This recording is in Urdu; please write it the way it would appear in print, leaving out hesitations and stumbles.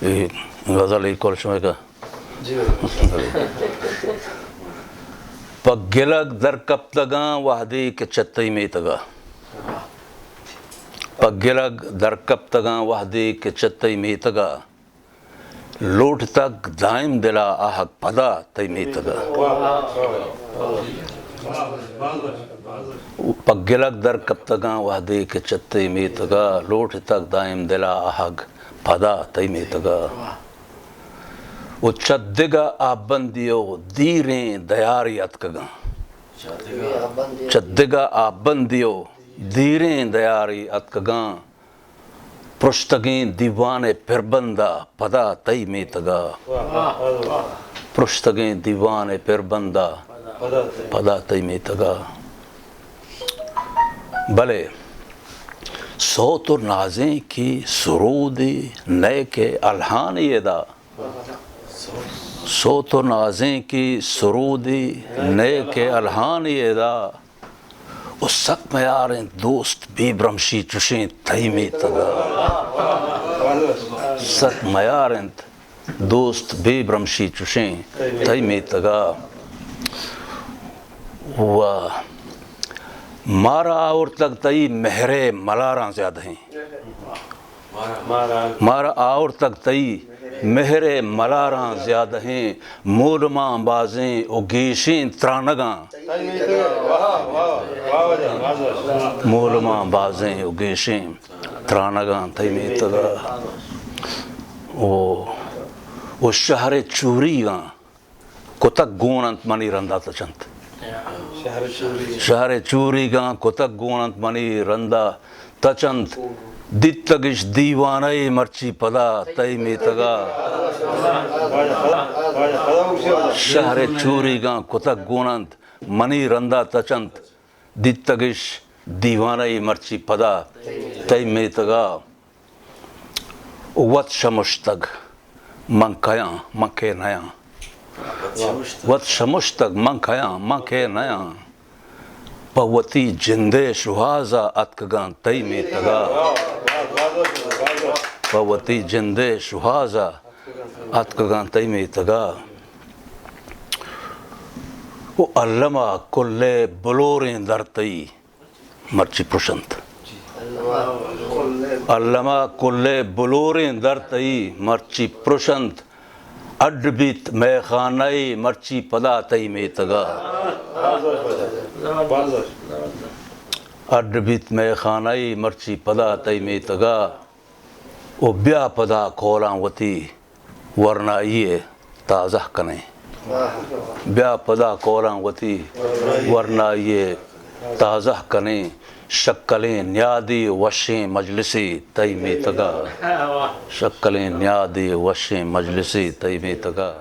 غزل ایک اور شمع کا پگلگ در کپتگاں وحدی کے چتئی میں تگا پگلگ در کپتگاں وحدی کے چتئی میں تگا لوٹ تک دائم دلا آہک پدا تئی میں تگا پگلگ در کپتگاں وحدی کے چتئی میں تگا لوٹ تک دائم دلا آہک پدا تئی میں تگا وہ چدگا آبندیو دیریں دیاری اتکگاں چدگا آبندیو دیریں دیاری اتکگاں پرشتگیں دیوان پربندہ پدا تئی میں تگا پرشتگیں دیوان پربندہ پدا تئی میں تگا بلے صوت و نازیں کی سرودی نئے کے الہانی ادا صوت و نازیں کی سرودی نئے کے الہانی ادا اس سک میاریں دوست بی برمشی چشیں تئی میں تگا سک میاریں دوست بی برمشی چشیں تئی میں تگا مارا اور تک تئی مہرے ملاراں زیادہ ہیں مارا اور تک تئی مہرے ملاراں زیادہ ہیں مولماں بازیں اگیشیں ترانگاں مولماں بازیں اگیشیں ترانگاں تئی میں تگا وہ شہر چوری گاں کتک گوننت منی رندہ تچنت شہر چوری گاں کتک گوننت منی رندہ تچنت دتگش دیوانائی مرچی پدا تئی میں تگا شہر چوری گاں کتک گوننت منی رندہ تچنت دتگش دیوانائی مرچی پدا تئی میں تگا وط شمشتگ منکیاں منکے نیاں وط شمشتگ منکیاں منکے نیاں پوتی جندے شہازہ اتکگاں تئی میں تگا پوتی جندے شہازہ اتکگاں تئی میں تگا وہ علمہ کلے بلوریں در تئی مرچی پرشنت علمہ کلے بلوریں در تئی مرچی پرشنت اڈ بیت میخانائی مرچی پدا تئی میں تگا اڈ بیت میخانائی مرچی پدا تئی میں تگا او بیا پدا کولاں وتی ورنہ یہ تازہ کنے بیا پدا کولاں وتی ورنہ یہ تازہ کنے شکلیں نیادی وشیں مجلسی تئی میں تگا شکلیں نیادی وشیں مجلسی تئی میں تگا